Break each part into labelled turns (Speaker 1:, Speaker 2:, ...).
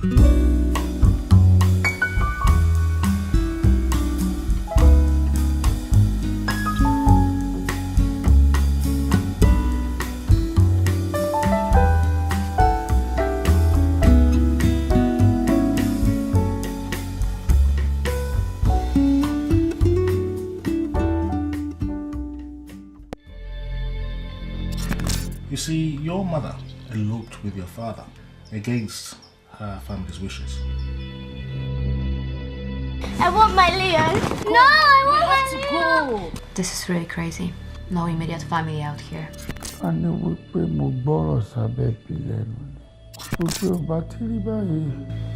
Speaker 1: You see, your mother eloped with your father against her family's wishes.
Speaker 2: I want my Leon. No, I want my Leon.
Speaker 3: This is really crazy. No immediate family out here.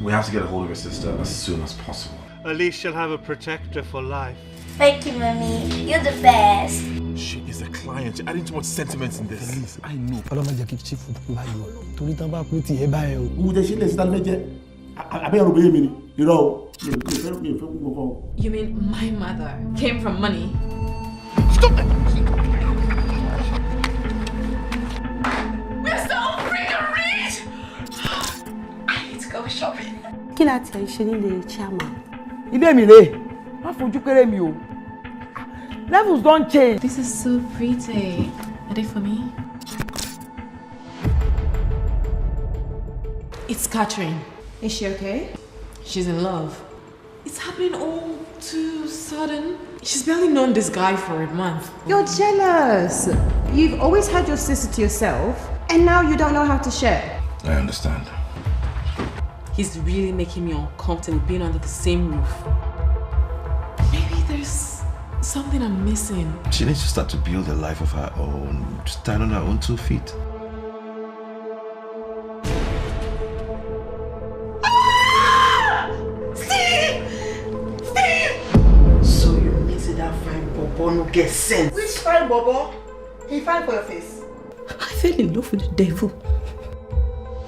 Speaker 4: We
Speaker 5: have to get a hold of her sister as soon as possible.
Speaker 6: At least she'll have a protector for life.
Speaker 2: Thank you, Mommy. You're the best.
Speaker 5: She is a client. You're adding too much sentiments in this.
Speaker 4: Please, I know.
Speaker 3: You mean my mother came from money?
Speaker 5: Stop it!
Speaker 3: We're so free to reach! I need to go shopping.
Speaker 7: Kí la tẹ̀ ṣe nílé chairman? Levels don't change.
Speaker 3: This is so pretty. Are they for me? It's Catherine. Is she okay? She's in love. It's happening all too sudden. She's barely known this guy for a month.
Speaker 8: You're jealous. You've always had your sister to yourself, and now you don't know how to share.
Speaker 5: I understand.
Speaker 3: He's really making me uncomfortable being under the same roof. Maybe there's something I'm missing.
Speaker 5: She needs to start to build a life of her own, stand on her own 2 feet.
Speaker 7: So you mix it that fine bobo no get sense. Which fine bobo? He fine for your face.
Speaker 8: I fell in love with the devil.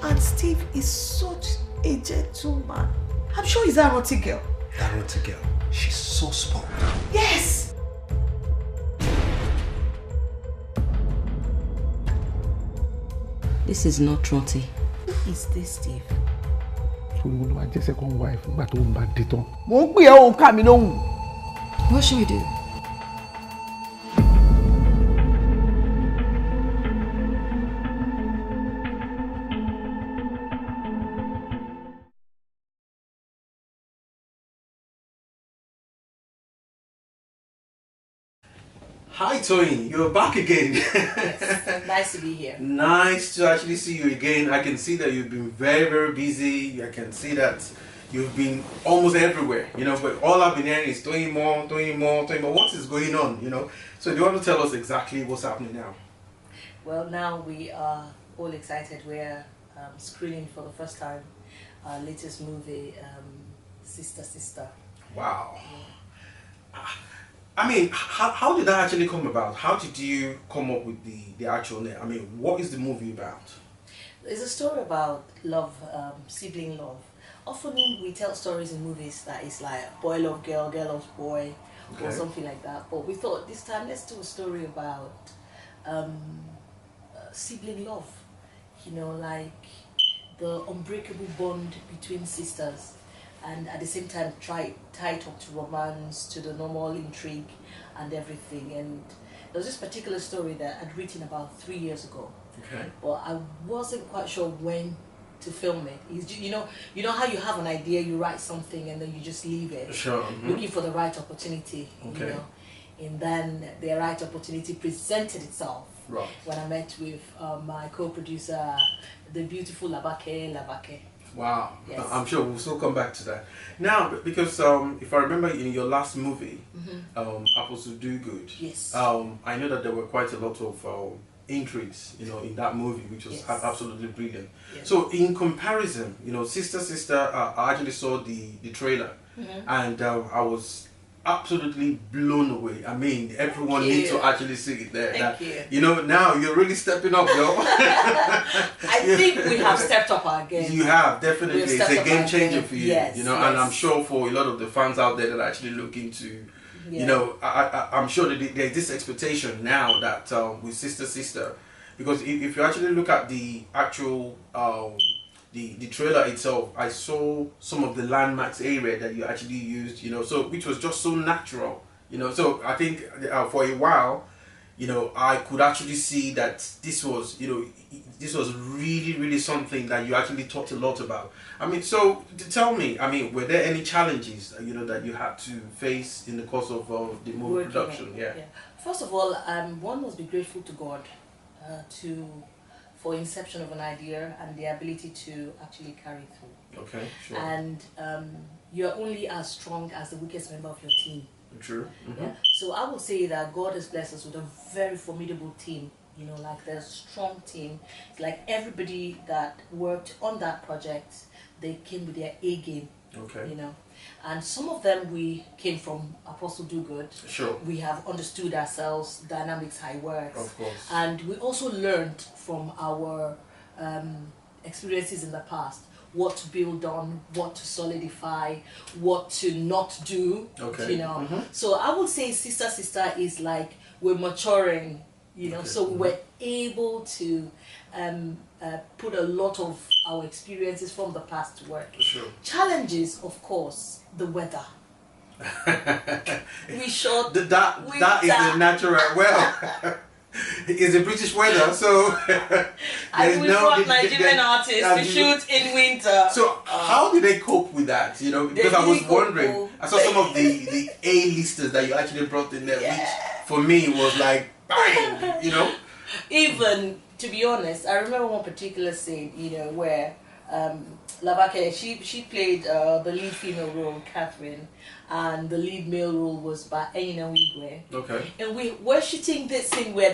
Speaker 7: And Steve is such a gentleman. I'm sure he's a rotty girl.
Speaker 1: That rotty girl, she's so spoiled.
Speaker 7: Yes!
Speaker 8: This is not Rotty.
Speaker 7: Who is this, Steve?
Speaker 4: So you know, I just second wife, but I'm bad dayton.
Speaker 3: What should we do?
Speaker 9: Hi Toyin, you're back again.
Speaker 7: Nice to be here.
Speaker 9: Nice to actually see you again. I can see that you've been very, very busy. I can see that you've been almost everywhere, you know, but all I've been hearing is Toyin more, Toyin more, Toyin more. What is going on, you know? So do you want to tell us exactly what's happening now?
Speaker 7: Well, now we are all excited. We're screening for the first time our latest movie, SISTA-SISTA.
Speaker 9: Wow. I mean, how did that actually come about? How did you come up with the actual name? I mean, what is the movie about?
Speaker 7: It's a story about love, sibling love. Often we tell stories in movies that it's like boy love girl, girl loves boy, or something like that. But we thought this time let's do a story about sibling love. You know, like the unbreakable bond between sisters. And at the same time tie it up to romance, to the normal intrigue and everything. And there was this particular story that I'd written about 3 years ago.
Speaker 9: Okay.
Speaker 7: But I wasn't quite sure when to film it. You know how you have an idea, you write something and then you just leave it.
Speaker 9: Sure.
Speaker 7: Looking for the right opportunity.
Speaker 9: Okay.
Speaker 7: You know. And then the right opportunity presented itself.
Speaker 9: Right.
Speaker 7: When I met with my co-producer, the beautiful Labake.
Speaker 9: Wow,
Speaker 7: yes.
Speaker 9: I'm sure we'll still come back to that. Now, because if I remember in your last movie, Apples to Do Good,
Speaker 7: yes.
Speaker 9: I know that there were quite a lot of intrigues, you know, in that movie, which was absolutely brilliant. Yes. So in comparison, you know, SISTA-SISTA, I actually saw the trailer, and I was absolutely blown away. I mean, everyone needs to actually see it there.
Speaker 7: Thank you.
Speaker 9: You know, now you're really stepping up, yo.
Speaker 7: I think we have stepped up our game.
Speaker 9: You have, definitely. It's a game changer for you.
Speaker 7: Yes,
Speaker 9: you know, and I'm sure for a lot of the fans out there that are actually looking to, you know, I'm sure that there's this expectation now that with SISTA-SISTA, because if you actually look at the actual the trailer itself, I saw some of the landmarks area that you actually used, you know, so which was just so natural, you know. So I think for a while, you know, I could actually see that this was, you know, this was really something that you actually talked a lot about. I mean, so tell me, I mean, were there any challenges, you know, that you had to face in the course of the movie production? Yeah.
Speaker 7: First of all, one must be grateful to God for inception of an idea and the ability to actually carry through.
Speaker 9: Okay, sure.
Speaker 7: And you're only as strong as the weakest member of your team.
Speaker 9: True.
Speaker 7: Yeah. So I will say that God has blessed us with a very formidable team. You know, like there's a strong team. It's like everybody that worked on that project, they came with their A game.
Speaker 9: Okay.
Speaker 7: You know, and some of them we came from Apostle Do Good.
Speaker 9: Sure.
Speaker 7: We have understood ourselves, dynamics, how it works.
Speaker 9: Of course.
Speaker 7: And we also learned from our experiences in the past what to build on, what to solidify, what to not do.
Speaker 9: Okay.
Speaker 7: You know. So I would say SISTA-SISTA is like we're maturing. You know, so we were able to put a lot of our experiences from the past to work.
Speaker 9: Sure.
Speaker 7: Challenges, of course, the weather. We shot.
Speaker 9: That is the natural. Well, it's a British weather, so.
Speaker 7: And we brought Nigerian artists to shoot in winter.
Speaker 9: So how did they cope with that? You know, because I was wondering. I saw some of the A-listers that you actually brought in there, which for me was like. Bang, you know.
Speaker 7: Even to be honest, I remember one particular scene, you know, where Labake she played the lead female role, Catherine, and the lead male role was by Enyina Wigwe.
Speaker 9: Okay. And
Speaker 7: we're shooting this scene where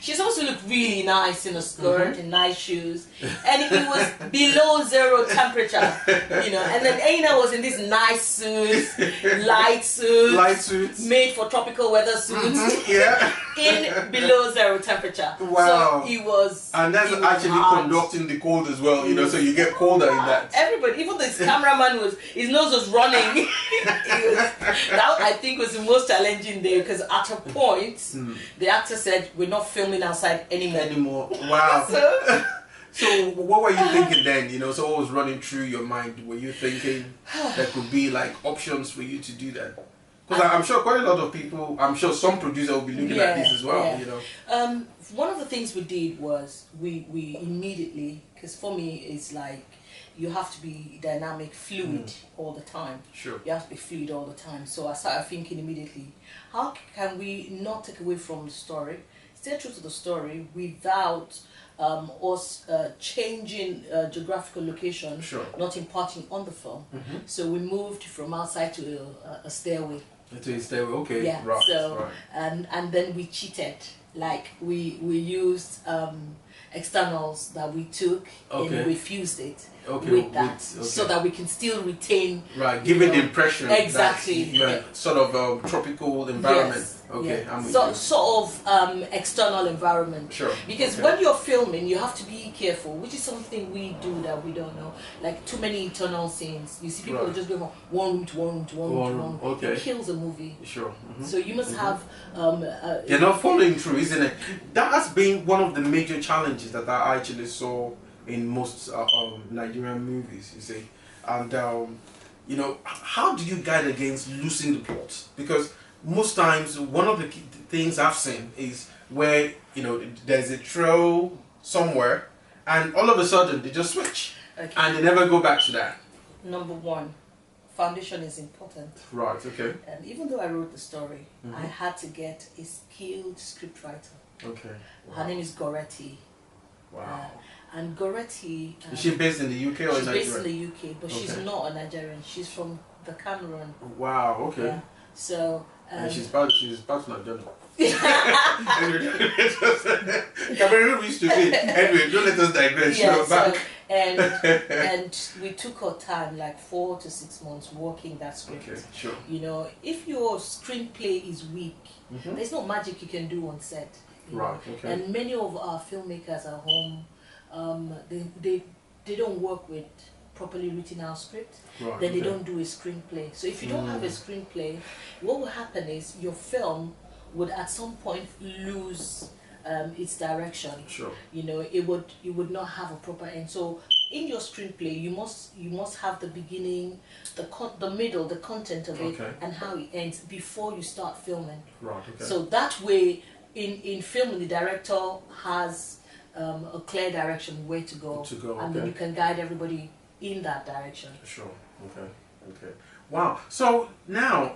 Speaker 7: she's supposed to look really nice in a skirt and nice shoes, and it was below 0 temperature, you know. And then Enyina was in this nice suits, light suits, made for tropical weather suits.
Speaker 9: Yeah.
Speaker 7: In below 0 temperature.
Speaker 9: Wow.
Speaker 7: So it was.
Speaker 9: And that's actually conducting the cold as well, you know. So you get colder in that.
Speaker 7: Everybody, even the cameraman his nose was running. That I think was the most challenging day, because at a point the actor said, "We're not filming outside anymore."
Speaker 9: Wow. So what were you thinking then? You know, so what was running through your mind? Were you thinking there could be like options for you to do that? Because I'm sure quite a lot of people, I'm sure some producer will be looking at this as well. You know.
Speaker 7: One of the things we did was we immediately, because for me it's like, you have to be dynamic, fluid all the time.
Speaker 9: Sure.
Speaker 7: You have to be fluid all the time. So I started thinking immediately, how can we not take away from the story, stay true to the story without us changing geographical location, not imparting on the film. So we moved from outside to a stairway.
Speaker 9: To a stairway, okay.
Speaker 7: Yeah.
Speaker 9: Right.
Speaker 7: So and then we cheated. Like we used externals that we took and we fused it with that, so that we can still retain.
Speaker 9: Right, giving the impression
Speaker 7: exactly
Speaker 9: that you're sort of tropical environment.
Speaker 7: Yes.
Speaker 9: Okay,
Speaker 7: Yeah.
Speaker 9: I'm with
Speaker 7: So
Speaker 9: you.
Speaker 7: sort of external environment.
Speaker 9: Sure.
Speaker 7: Because when you're filming, you have to be careful, which is something we do that we don't know. Like too many internal scenes. You see people just going from one room to one room to one room to one room.
Speaker 9: Okay.
Speaker 7: It kills a movie.
Speaker 9: Sure.
Speaker 7: So you must have.
Speaker 9: You're not following through, isn't it? That has been one of the major challenges that I actually saw in most Nigerian movies. You see, and you know, how do you guide against losing the plot? Because most times, one of the things I've seen is where, you know, there's a trail somewhere, and all of a sudden they just switch, and they never go back to that.
Speaker 7: Number one, foundation is important.
Speaker 9: Right. Okay.
Speaker 7: And even though I wrote the story, I had to get a skilled scriptwriter.
Speaker 9: Okay.
Speaker 7: Wow. Her name is Goretti.
Speaker 9: Wow.
Speaker 7: And Goretti.
Speaker 9: Is she based in the UK or
Speaker 7: she's
Speaker 9: Nigeria?
Speaker 7: based in the UK, but she's not a Nigerian. She's from the Cameroon.
Speaker 9: Wow. Okay.
Speaker 7: Yeah. So.
Speaker 9: And she's part Nigerian. Cameroon used to be. Anyway, don't let us digress.
Speaker 7: Yeah,
Speaker 9: back.
Speaker 7: And we took our time, like 4 to 6 months, working that script.
Speaker 9: Okay, sure.
Speaker 7: You know, if your screenplay is weak, there's no magic you can do on set.
Speaker 9: Right. Okay.
Speaker 7: And many of our filmmakers at home, they don't work with properly written out script.
Speaker 9: Right,
Speaker 7: then they don't do a screenplay. So if you don't have a screenplay, what will happen is your film would at some point lose its direction.
Speaker 9: Sure.
Speaker 7: You know, it would not have a proper end. So in your screenplay, you must have the beginning, the middle, the content of it, and how it ends before you start filming.
Speaker 9: Right. Okay.
Speaker 7: So that way, in filming, the director has a clear direction where to go, and then you can guide everybody in that direction. Sure.
Speaker 9: Okay. Okay. Wow. So now,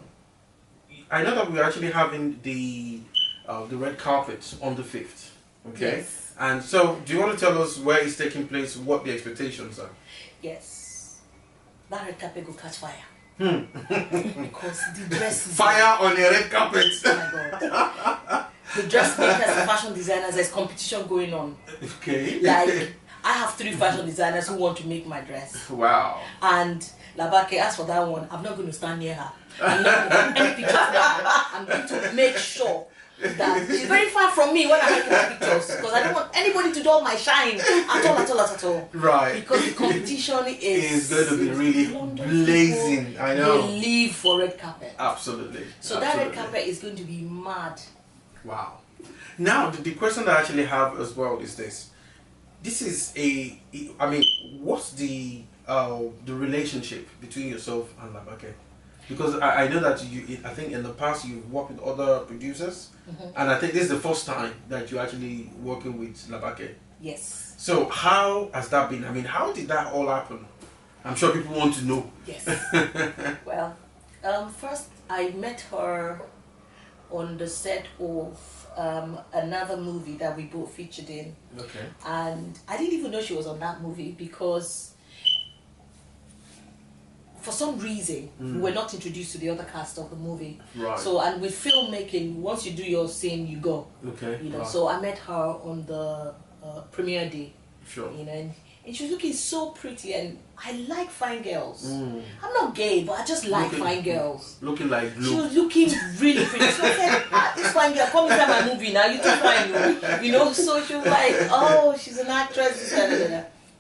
Speaker 9: I know that we're actually having the red carpet on the 5th. Okay. Yes. And so, do you want to tell us where it's taking place, what the expectations are?
Speaker 7: Yes. That red carpet will catch fire. Because the dress is...
Speaker 9: Fire on the red carpet!
Speaker 7: Oh my God. The dressmakers and fashion designers, there's competition going on.
Speaker 9: Okay.
Speaker 7: Like, I have 3 fashion designers who want to make my dress.
Speaker 9: Wow.
Speaker 7: And Labake, as for that one, I'm not going to stand near her. I'm not going to take any pictures now. I'm going to make sure that she's very far from me when I'm making the pictures, because I don't want anybody to dull my shine at all.
Speaker 9: Right.
Speaker 7: Because the competition is
Speaker 9: going to be really blazing. I know.
Speaker 7: They live for red carpet.
Speaker 9: Absolutely.
Speaker 7: So that red carpet is going to be mad.
Speaker 9: Wow. Now the question that I actually have as well is this. This is what's the relationship between yourself and Labake? Because I know that I think in the past you've worked with other producers, and I think this is the first time that you're actually working with Labake.
Speaker 7: Yes.
Speaker 9: So how has that been? I mean, how did that all happen? I'm sure people want to know.
Speaker 7: Yes. Well, first I met her on the set of another movie that we both featured in.
Speaker 9: Okay.
Speaker 7: And I didn't even know she was on that movie because for some reason, we were not introduced to the other cast of the movie.
Speaker 9: Right.
Speaker 7: So, and with filmmaking, once you do your scene, you go.
Speaker 9: Okay.
Speaker 7: You know. Right. So I met her on the premiere day.
Speaker 9: Sure.
Speaker 7: You know, and she was looking so pretty, and I like fine girls. I'm not gay, but I just like fine girls.
Speaker 9: Looking like blue.
Speaker 7: She was looking really pretty. So I said, this fine girl, come inside my movie now. You too fine, you know. So she was like, oh, she's an actress.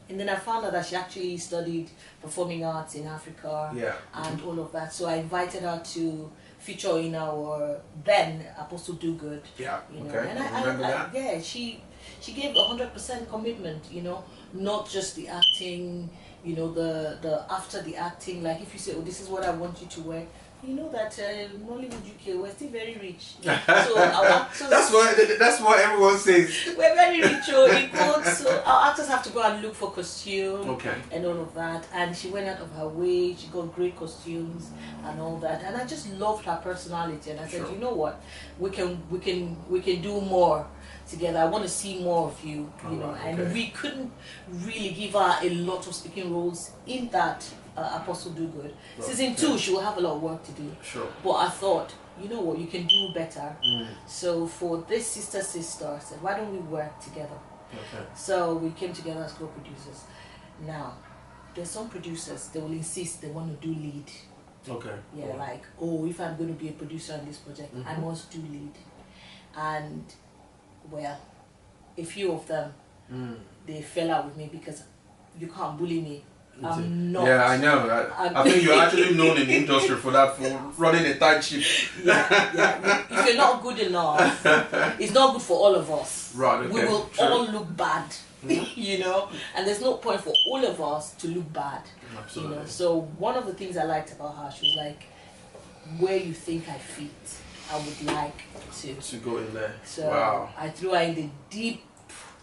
Speaker 7: And then I found out that she actually studied performing arts in Africa and all of that. So I invited her to feature in our then Apostle Do Good.
Speaker 9: Yeah.
Speaker 7: You know?
Speaker 9: Okay.
Speaker 7: And
Speaker 9: I remember that.
Speaker 7: Yeah, she gave 100% commitment. You know, not just the acting. You know, the after the acting. Like if you say, oh, this is what I want you to wear. You know that Nollywood UK, we're still very rich. So our actors,
Speaker 9: that's what everyone says.
Speaker 7: We're very rich, so our actors have to go and look for costume and all of that. And she went out of her way. She got great costumes and all that. And I just loved her personality. And I said, you know what, we can do more together. I want to see more of you. You know, and we couldn't really give her a lot of speaking roles in that. Apostle Do Good. Season 2, she will have a lot of work to do.
Speaker 9: Sure.
Speaker 7: But I thought, you know what, you can do better. So for this SISTA-SISTA, I said, why don't we work together? Okay. So we came together as co-producers. Now, there's some producers, they will insist they want to do lead.
Speaker 9: Okay.
Speaker 7: Yeah, like, oh, if I'm going to be a producer on this project, I must do lead. And, well, a few of them, they fell out with me because you can't bully me. I'm not.
Speaker 9: Yeah, I know. I think you're actually known in the industry for that, for running a tight ship.
Speaker 7: Yeah. If you're not good enough, it's not good for all of us.
Speaker 9: Right, okay.
Speaker 7: We will all look bad, you know, and there's no point for all of us to look bad.
Speaker 9: Absolutely.
Speaker 7: You know? So one of the things I liked about her, she was like, where you think I fit, I would like to
Speaker 9: go in there.
Speaker 7: So
Speaker 9: wow.
Speaker 7: I threw her in the deep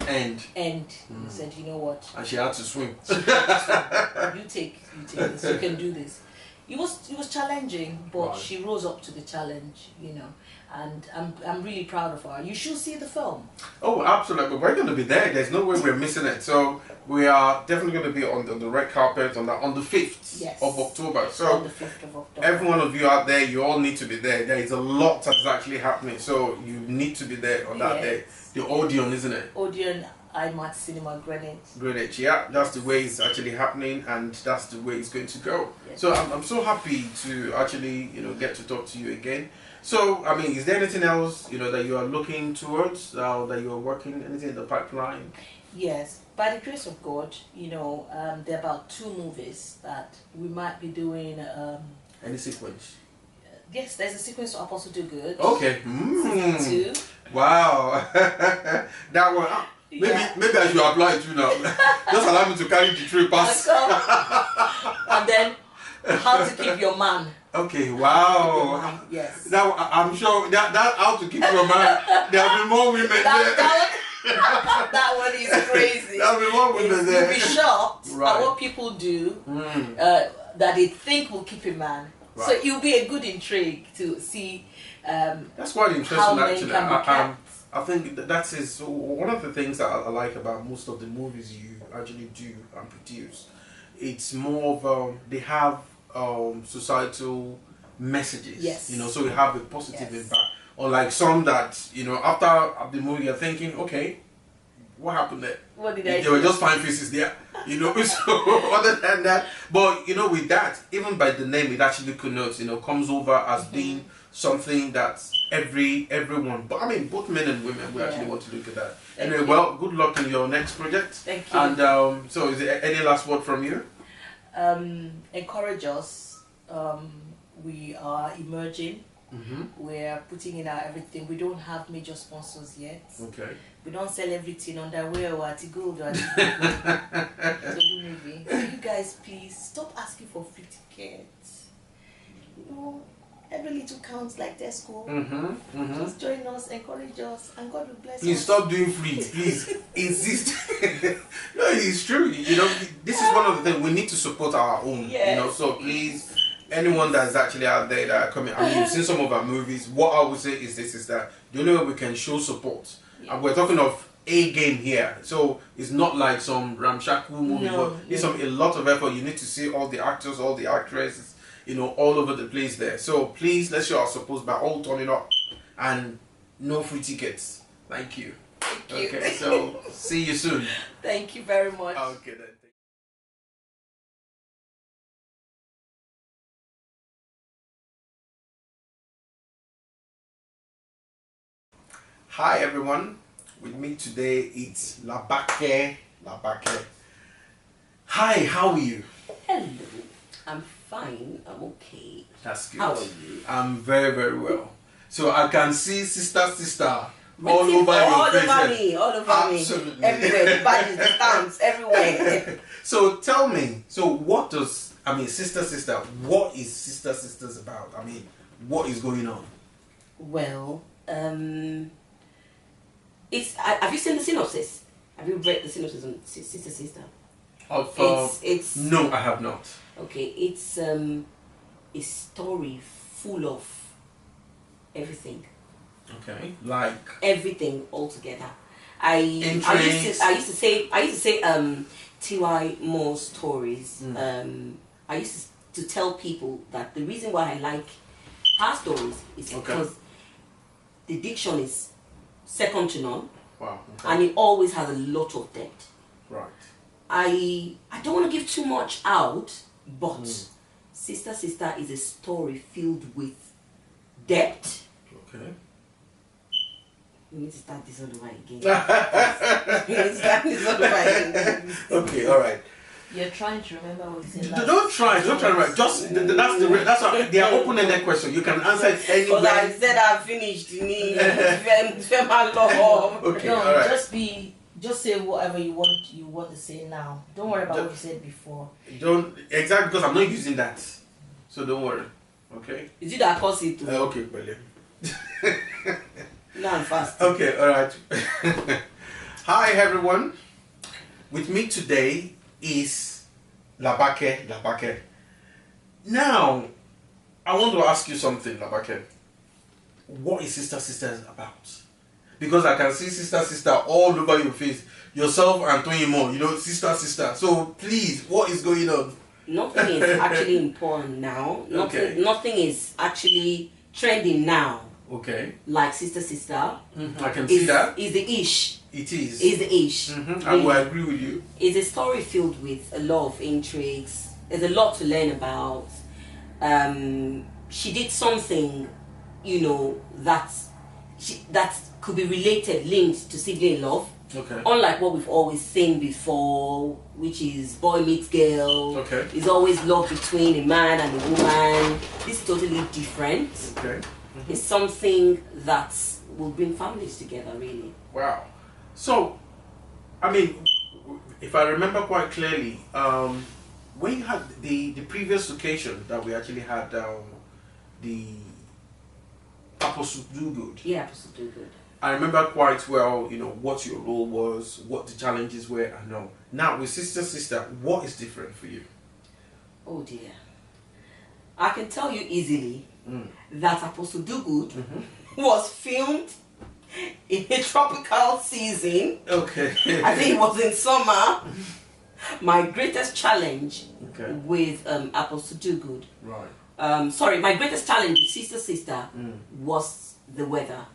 Speaker 7: end. Said, you know what?
Speaker 9: And she had to swim.
Speaker 7: You take this. You can do this. It was challenging, but she rose up to the challenge, you know. And I'm really proud of her. You should see the film. Oh, absolutely.
Speaker 9: We're going to be there. There's no way we're missing it. So we are definitely going to be on the red carpet on the 5th of October. So
Speaker 7: on the 5th of October.
Speaker 9: Every one of you out there, you all need to be there. There is a lot that's actually happening. So you need to be there on that day. The Odeon, isn't it?
Speaker 7: Odeon, IMAX Cinema, Greenwich.
Speaker 9: Greenwich, yeah. That's the way it's actually happening, and that's the way it's going to go. Yes. So I'm so happy to actually, get to talk to you again. So, I mean, is there anything else, that you are looking towards, that you are working, anything in the pipeline?
Speaker 7: Yes. By the grace of God, there are about 2 movies that we might be doing.
Speaker 9: Any sequence?
Speaker 7: Yes, there's a sequence to Apostle Do Good.
Speaker 9: Okay.
Speaker 7: Season 2.
Speaker 9: Wow. That one. Maybe I should apply it too now. Just allow me to carry the tray pass.
Speaker 7: And then how to keep your man.
Speaker 9: Okay, wow.
Speaker 7: Yes.
Speaker 9: Now I'm sure that how to keep your man. There will be more women there.
Speaker 7: That one is crazy.
Speaker 9: There will be more women there.
Speaker 7: You'll be shocked
Speaker 9: Right.
Speaker 7: at what people do that they think will keep a man.
Speaker 9: Right.
Speaker 7: So it will be a good intrigue to see.
Speaker 9: That's quite interesting,
Speaker 7: how men
Speaker 9: actually.
Speaker 7: can be kept.
Speaker 9: I think that is one of the things that I like about most of the movies you actually do and produce. It's more of they have societal messages.
Speaker 7: Yes.
Speaker 9: You know, so you have a positive impact. Unlike some that, you know, after the movie you're thinking, okay, what happened there?
Speaker 7: What did I
Speaker 9: They were just fine faces there. You know, so other than that, but you know, with that, even by the name, it actually connotes, you know, comes over as being something that everyone, but I mean, both men and women, we actually want to look at that. Anyway, well, good luck in your next project.
Speaker 7: Thank you.
Speaker 9: And so, is there any last word from you?
Speaker 7: Encourage us. We are emerging. We're putting in our everything. We don't have major sponsors yet.
Speaker 9: Okay.
Speaker 7: We don't sell everything underwear or at gold or at movie. So you guys, please stop asking for free tickets. You know, every little counts like Tesco. Just join us, encourage us, and God will bless us.
Speaker 9: Please stop doing free. Please insist. No, it's true. You know, this is one of the things we need to support our own.
Speaker 7: Yes.
Speaker 9: You know, so please. Anyone that's actually out there that are coming, I mean, you've seen some of our movies. What I would say is this: is that the only way we can show support, and we're talking of a game here. So it's not like some ramshackle movie, but it's a lot of effort. You need to see all the actors, all the actresses, you know, all over the place there. So please, let's show our support by all turning up, and no free tickets. Thank you.
Speaker 7: Thank you.
Speaker 9: Okay, so see you soon.
Speaker 7: Thank you very much.
Speaker 9: Okay then. Hi everyone, with me today it's Labake. Hi, how are you?
Speaker 10: Hello, I'm fine, I'm okay.
Speaker 9: That's good.
Speaker 10: How are you?
Speaker 9: I'm very, very well. So I can see SISTA-SISTA all over your face.
Speaker 10: All over me. Everywhere, the badges, the stamps, everywhere.
Speaker 9: So tell me, so what does, I mean, SISTA-SISTA, what is SISTA-SISTA's about? I mean, what is going on?
Speaker 10: Well, have you seen the synopsis? Have you read the synopsis on SISTA-SISTA?
Speaker 9: No, I have not.
Speaker 10: Okay, it's a story full of everything.
Speaker 9: Okay, like
Speaker 10: everything all together. I used to say T.Y. Moore's stories. I used to tell people that the reason why I like her stories is because the diction is second to none.
Speaker 9: Wow. Okay.
Speaker 10: And it always has a lot of depth.
Speaker 9: Right.
Speaker 10: I don't want to give too much out, but SISTA-SISTA is a story filled with depth.
Speaker 9: Okay.
Speaker 10: We need to start this all over again.
Speaker 9: Okay, all right.
Speaker 7: You're trying to remember what you said last.
Speaker 9: Don't try to remember. Just that's why they are open-ended question. You can answer it anywhere.
Speaker 10: But I said I finished.
Speaker 9: Okay,
Speaker 7: No,
Speaker 9: all right.
Speaker 7: just say whatever you want to say now. Don't worry about what you said before.
Speaker 9: Don't exactly, because I'm not using that, so don't worry. Okay.
Speaker 10: Is it that cause it?
Speaker 9: Okay, brilliant.
Speaker 10: No, I'm fast.
Speaker 9: Okay, all right. Hi everyone. With me today is Labake. Now, I want to ask you something, Labake. What is SISTA-SISTA about? Because I can see SISTA-SISTA all over your face. Yourself and Toyin, you know, SISTA-SISTA. So please, what is going on?
Speaker 10: Nothing is actually important now. Nothing is actually trending now.
Speaker 9: Okay.
Speaker 10: Like SISTA-SISTA.
Speaker 9: I can see that.
Speaker 10: Is the ish.
Speaker 9: It is.
Speaker 10: Is the ish.
Speaker 9: I will agree with you.
Speaker 10: It's a story filled with a lot of intrigues. There's a lot to learn about. She did something, you know, that could be related, linked to sibling love.
Speaker 9: Okay.
Speaker 10: Unlike what we've always seen before, which is boy meets girl.
Speaker 9: Okay.
Speaker 10: It's always love between a man and a woman. This is totally different.
Speaker 9: Okay.
Speaker 10: It's something that will bring families together, really.
Speaker 9: Wow. So, I mean, if I remember quite clearly, when you had the previous occasion that we actually had the Apostle Do Good.
Speaker 10: Yeah, Apostle Do Good.
Speaker 9: I remember quite well, you know, what your role was, what the challenges were. I know. Now with Sister, what is different for you?
Speaker 10: Oh dear. I can tell you easily that Apostle Do Good was filmed in a tropical season.
Speaker 9: Okay.
Speaker 10: I think it was in summer. My greatest challenge with Apostle Do Good.
Speaker 9: Right.
Speaker 10: Sorry, my greatest challenge with Sister was the weather.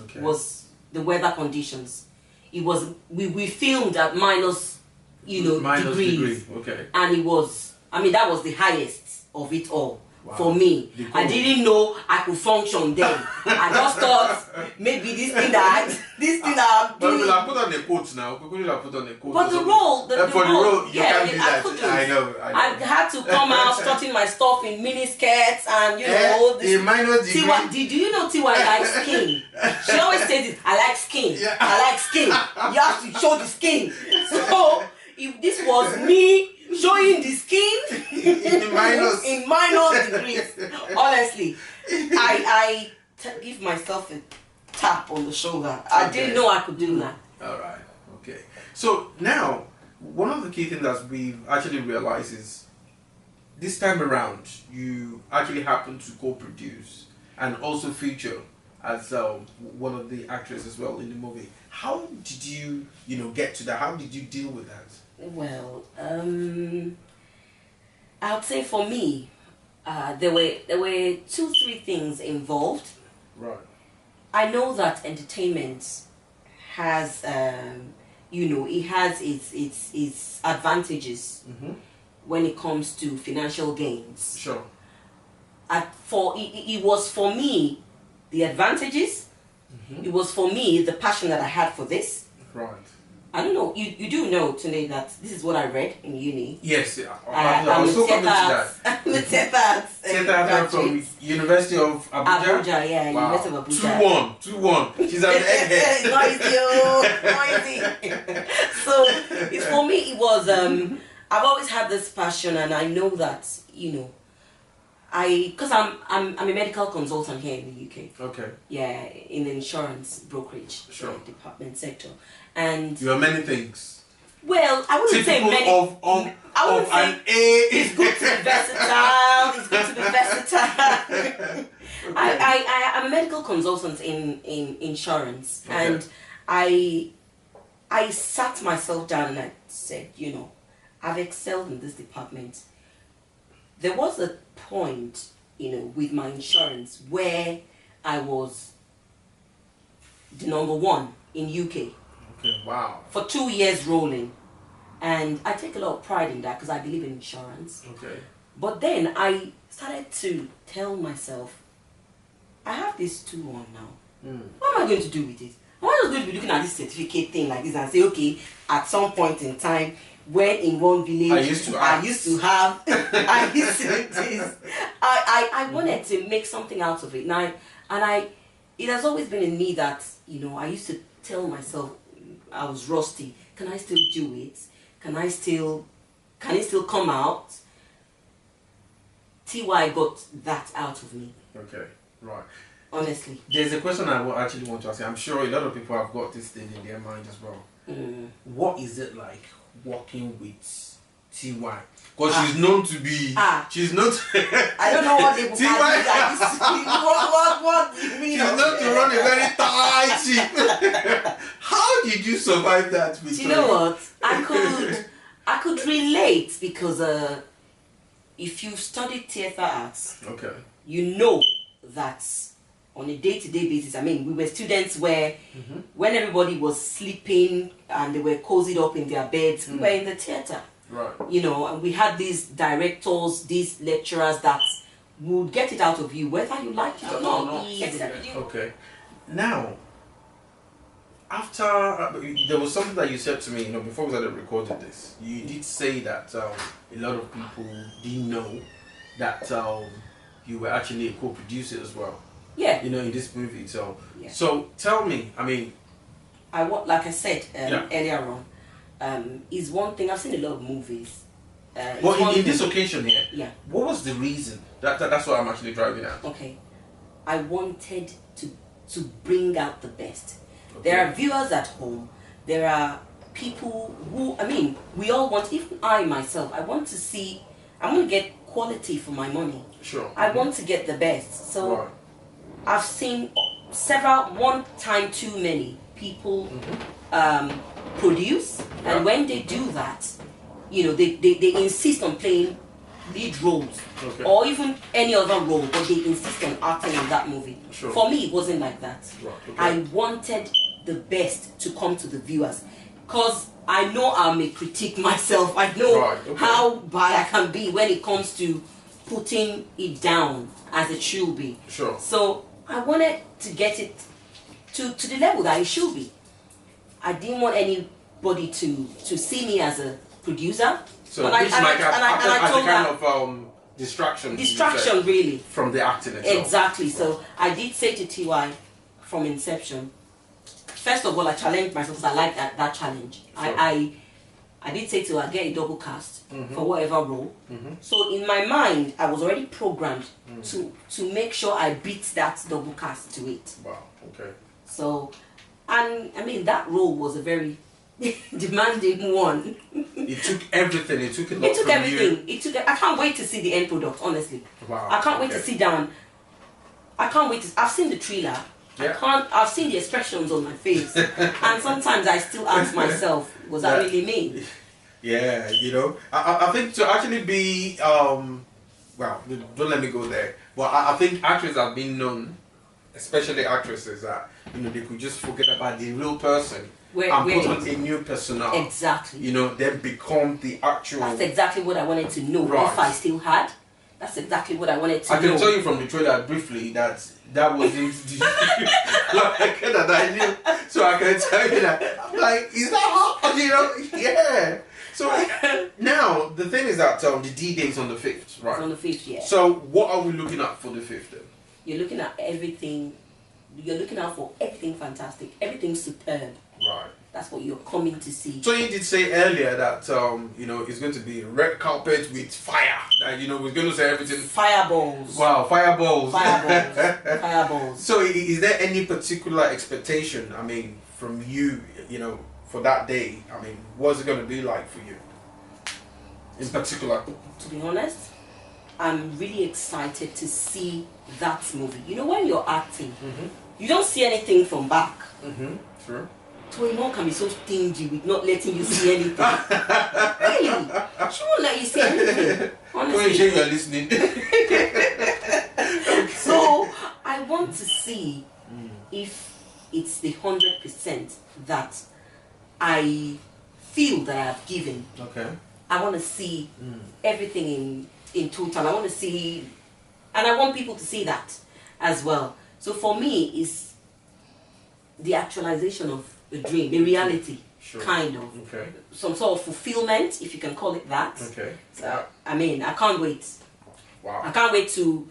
Speaker 9: Okay.
Speaker 10: Was the weather conditions. It was we filmed at minus degrees.
Speaker 9: Okay.
Speaker 10: And it was, I mean, that was the highest of it all.
Speaker 9: Wow.
Speaker 10: For me, I didn't know I could function then. I just thought maybe this thing that I'm doing.
Speaker 9: But we'll put on the coat now. We'll put on the coat.
Speaker 10: But the role,
Speaker 9: for the role, you can't do that.
Speaker 10: couldn't.
Speaker 9: I know.
Speaker 10: I had to come out strutting my stuff in mini skirts and all this.
Speaker 9: In minus degree.
Speaker 10: Do you know Tiwa likes skin? She always says it. I like skin.
Speaker 9: Yeah.
Speaker 10: I like skin. You have to show the skin. So if this was me showing the skin
Speaker 9: in
Speaker 10: minus degrees, honestly, I give myself a tap on the shoulder. I didn't know I could do that.
Speaker 9: All right. Okay. So now, one of the key things that we've actually realized is this time around, you actually happen to co-produce and also feature as one of the actresses as well in the movie. How did you, get to that? How did you deal with that?
Speaker 10: Well, I would say for me, there were 2-3 things involved.
Speaker 9: Right.
Speaker 10: I know that entertainment has, it has its advantages when it comes to financial gains.
Speaker 9: Sure.
Speaker 10: It was for me the advantages. It was for me the passion that I had for this.
Speaker 9: Right.
Speaker 10: I don't know. You do know today that this is what I read in uni.
Speaker 9: Yes, I was so committed to that.
Speaker 10: I'm a theatre
Speaker 9: from University of Abuja.
Speaker 10: Abuja, yeah,
Speaker 9: wow.
Speaker 10: University of Abuja.
Speaker 9: 2-1. She's an egghead.
Speaker 10: Noisy. So it's for me. It was. I've always had this passion, and I know that because I'm a medical consultant here in the UK.
Speaker 9: Okay.
Speaker 10: Yeah, in the insurance brokerage department sector. And
Speaker 9: you are many things.
Speaker 10: Well, I wouldn't say many. I wouldn't say
Speaker 9: an A.
Speaker 10: It's good to be versatile. It's good to be versatile. Okay. I'm a medical consultant in insurance, and I sat myself down and I said, I've excelled in this department. There was a point, with my insurance where I was the #1 in UK.
Speaker 9: Okay, wow.
Speaker 10: For 2 years rolling. And I take a lot of pride in that because I believe in insurance.
Speaker 9: Okay.
Speaker 10: But then I started to tell myself, I have this 2-1 now. What am I going to do with it? I'm not just going to be looking at this certificate thing like this and say, okay, at some point in time, when in one village I used to have I used to do this. I wanted to make something out of it. Now it has always been in me that, I used to tell myself I was rusty. Can I still do it? Can it still come out? TY got that out of me.
Speaker 9: Okay, right.
Speaker 10: Honestly.
Speaker 9: There's a question I actually want to ask you. I'm sure a lot of people have got this thing in their mind as well. What is it like working with TY? Because she's known to be. She's not.
Speaker 10: I don't know what they will what do you mean?
Speaker 9: She's known to run a very tight ship. How did you survive that?
Speaker 10: Do you know what? I could relate because if you've studied theatre arts, you know that on a day-to-day basis. I mean, we were students where when everybody was sleeping and they were cozied up in their beds, we were in the theatre.
Speaker 9: Right.
Speaker 10: And we had these directors, these lecturers that would get it out of you, whether you liked it or not.
Speaker 9: Okay. Now, after there was something that you said to me, before we started recording this, you did say that a lot of people didn't know that you were actually a co-producer as well.
Speaker 10: Yeah.
Speaker 9: In this movie. So tell me, I mean,
Speaker 10: like I said earlier on, is one thing. I've seen a lot of movies.
Speaker 9: Well, in this occasion here,
Speaker 10: yeah.
Speaker 9: What was the reason? That's what I'm actually driving at.
Speaker 10: Okay, I wanted to bring out the best. Okay. There are viewers at home. There are people who, I mean, we all want. Even I myself, I want to see. I want to get quality for my money.
Speaker 9: Sure.
Speaker 10: I want to get the best. So right. I've seen one time too many people produce, and when they do that, you know, they insist on playing lead roles, okay. or even any other role, but they insist on acting in that movie.
Speaker 9: Sure.
Speaker 10: For me, it wasn't like that.
Speaker 9: Right. Okay.
Speaker 10: I wanted the best to come to the viewers, because I know I'm a critic myself. I know right. okay. how bad I can be when it comes to putting it down as it should be.
Speaker 9: Sure.
Speaker 10: So I wanted to get it to the level that it should be. I didn't want anybody to see me as a producer.
Speaker 9: So it's like a kind of distraction.
Speaker 10: Distraction, really.
Speaker 9: From the acting itself.
Speaker 10: Exactly. So I did say to TY from inception, first of all, I challenged myself because I like that challenge. Sure. I did say to her, get a double cast for whatever role. So in my mind, I was already programmed to make sure I beat that double cast to it.
Speaker 9: Wow, okay.
Speaker 10: So, and I mean, that role was a very demanding one.
Speaker 9: It took everything. It took
Speaker 10: everything. It took. I can't wait to see the end product. Honestly,
Speaker 9: wow.
Speaker 10: I can't wait to sit down. I can't wait to. I've seen the trailer. Yeah. I've seen the expressions on my face, and sometimes I still ask myself, was that really me?
Speaker 9: Yeah, you know, I think to actually be well, don't let me go there. But I think actors have been known, especially actresses, that they could just forget about the real person and put on a new persona.
Speaker 10: Exactly.
Speaker 9: You know, then become the actual.
Speaker 10: That's exactly what I wanted to know. Right. If I still had, that's exactly what I wanted to know.
Speaker 9: I can tell you from the trailer briefly that wasn't like that I knew. So I can tell you that. I'm like, is that hard? You know? Yeah. So now the thing is that the D-Day is on the 5th, right?
Speaker 10: It's on the 5th, yeah.
Speaker 9: So what are we looking at for the 5th then?
Speaker 10: You're looking at everything. You're looking out for everything fantastic, everything superb.
Speaker 9: Right.
Speaker 10: That's what you're coming to see.
Speaker 9: So you did say earlier that you know, it's going to be red carpet with fire. That, you know, we're going to say everything.
Speaker 10: Fireballs.
Speaker 9: Wow, fireballs.
Speaker 10: Fireballs. Fireballs.
Speaker 9: So is there any particular expectation? I mean, from you, you know, for that day? I mean, what's it going to be like for you, in particular?
Speaker 10: To be honest, I'm really excited to see that movie. You know, when you're acting, you don't see anything from back.
Speaker 9: Sure.
Speaker 10: Toyin can be so stingy with not letting you see anything. Really? She won't let you see anything. Honestly.
Speaker 9: Toyin, you are listening.
Speaker 10: So I want to see if it's the 100% that I feel that I have given.
Speaker 9: Okay.
Speaker 10: I want to see everything in total. I want to see, and I want people to see that as well. So for me, it's the actualization of a dream, a reality, kind of.
Speaker 9: Okay.
Speaker 10: Some sort of fulfillment, if you can call it that.
Speaker 9: Okay.
Speaker 10: So, I mean, I can't wait.
Speaker 9: Wow.
Speaker 10: I can't wait to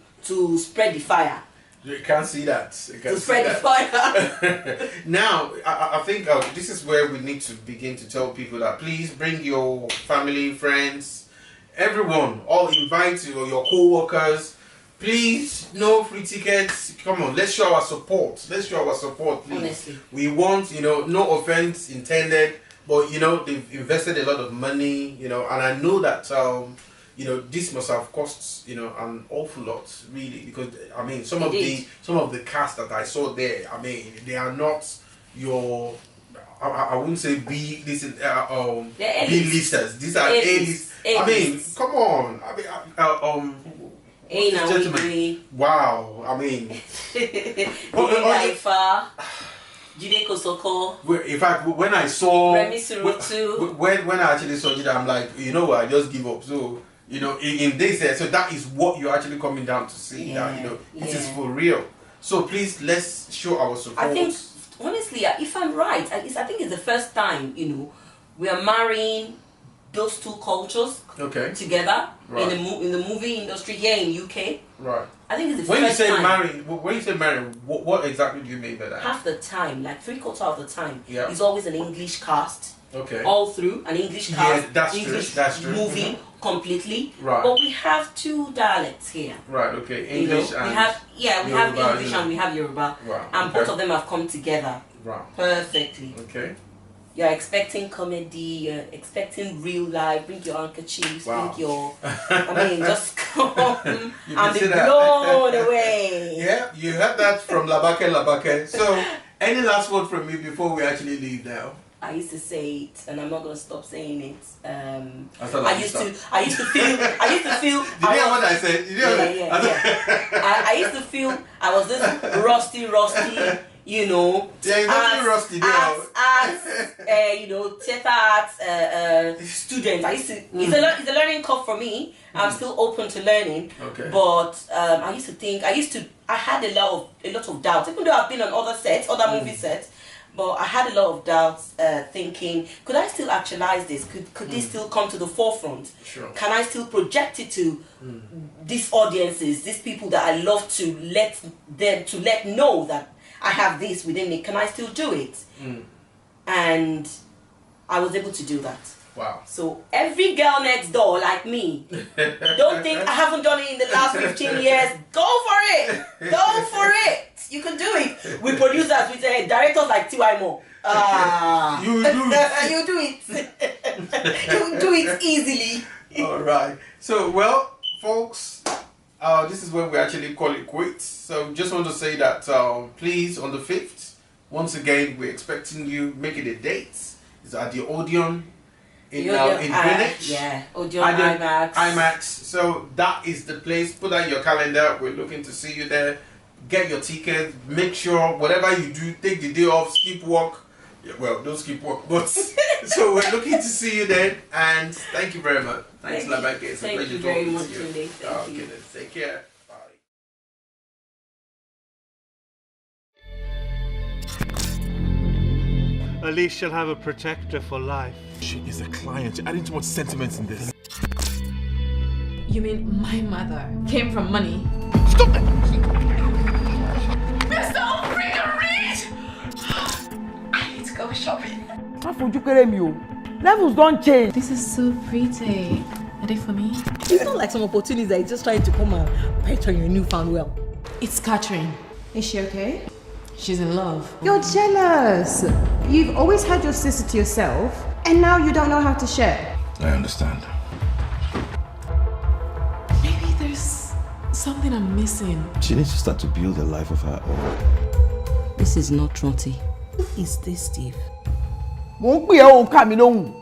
Speaker 10: spread the fire.
Speaker 9: You can't see that.
Speaker 10: To spread the fire.
Speaker 9: Now, I think this is where we need to begin to tell people that please bring your family, friends, everyone, all invite your co-workers. Please, no free tickets. Come on, let's show our support. Let's show our support, please.
Speaker 10: Honestly.
Speaker 9: We want, you know, no offense intended, but, you know, they've invested a lot of money, you know, and I know that, you know, this must have cost, you know, an awful lot, really, because, I mean, some of the cast that I saw there, I mean, they are not your, I wouldn't say B-listers. These are A-list. I mean, come on. I mean, wow, I mean, in fact, when I saw when I actually saw it, I'm like, you know what, I just give up. So, you know, in this, so that is what you're actually coming down to see. That, you know, it is for real. So please, let's show our support.
Speaker 10: I think, honestly, if I'm right, I think it's the first time, you know, we are marrying those two cultures together in the movie industry here in UK.
Speaker 9: Right.
Speaker 10: I think it's the first time.
Speaker 9: When you say marrying, what exactly do you mean by that?
Speaker 10: Half the time, like 3/4 of the time,
Speaker 9: Yeah.
Speaker 10: it's always an English cast.
Speaker 9: Okay.
Speaker 10: All through an English cast,
Speaker 9: that's
Speaker 10: English
Speaker 9: true. That's true.
Speaker 10: movie completely.
Speaker 9: Right.
Speaker 10: But we have 2 dialects here.
Speaker 9: Right. Okay. English and
Speaker 10: we have
Speaker 9: Yoruba,
Speaker 10: English and we have Yoruba,
Speaker 9: Right.
Speaker 10: and both of them have come together perfectly.
Speaker 9: Okay.
Speaker 10: You're expecting comedy, you're expecting real life, bring your handkerchiefs, bring your, just come and be blown away.
Speaker 9: Yeah, you heard that from Labake. So, any last word from me before we actually leave now?
Speaker 10: I used to say it, and I'm not going to stop saying it.
Speaker 9: I used to
Speaker 10: feel. Did you
Speaker 9: hear what I said?
Speaker 10: I used to feel I was this rusty, you know.
Speaker 9: Yeah, you're not rusty now.
Speaker 10: Theater arts student. It's a learning curve for me. I'm still open to learning.
Speaker 9: Okay.
Speaker 10: But I had a lot of doubts, even though I've been on other movie sets. But I had a lot of doubts, thinking, could I still actualize this? Could this still come to the forefront?
Speaker 9: Sure.
Speaker 10: Can I still project it to these audiences, these people that I love to let know that I have this within me? Can I still do it? And I was able to do that.
Speaker 9: Wow. So
Speaker 10: every girl next door like me, don't think I haven't done it in the last 15 years. Go for it. Go for it. You can do it. With producers, with directors like T.Y. Moore.
Speaker 9: You do it.
Speaker 10: You do it. You do it easily.
Speaker 9: All right. So, well, folks, this is when we actually call it quits. So, just want to say that please, on the 5th, once again, we're expecting you. Make it a date. It's at the Odeon. In Greenwich,
Speaker 10: Odeon,
Speaker 9: IMAX. So that is the place. Put that in your calendar. We're looking to see you there. Get your tickets. Make sure whatever you do, take the day off, skip work. Yeah, well, don't skip work, but so we're looking to see you then. And thank you very much. Thanks, Labake. It's a pleasure talking to you.
Speaker 10: Thank you.
Speaker 9: Take care.
Speaker 6: At least she'll have a protector for life.
Speaker 4: She is a client. You're adding too much sentiments in this.
Speaker 3: You mean my mother came from money?
Speaker 4: Stop that!
Speaker 3: Mr. Reed! I need to go shopping.
Speaker 8: Levels don't change.
Speaker 3: This is so pretty. Are they for me?
Speaker 7: It's not like some opportunities that you're just trying to come and bet on your newfound wealth.
Speaker 3: It's Catherine.
Speaker 8: Is she okay?
Speaker 3: She's in love.
Speaker 8: You're jealous. You've always had your sister to yourself, and now you don't know how to share.
Speaker 5: I understand.
Speaker 3: Maybe there's something I'm missing.
Speaker 5: She needs to start to build a life of her own.
Speaker 10: This is not Trotty. Who is this, Steve?
Speaker 8: Won't be able to come in.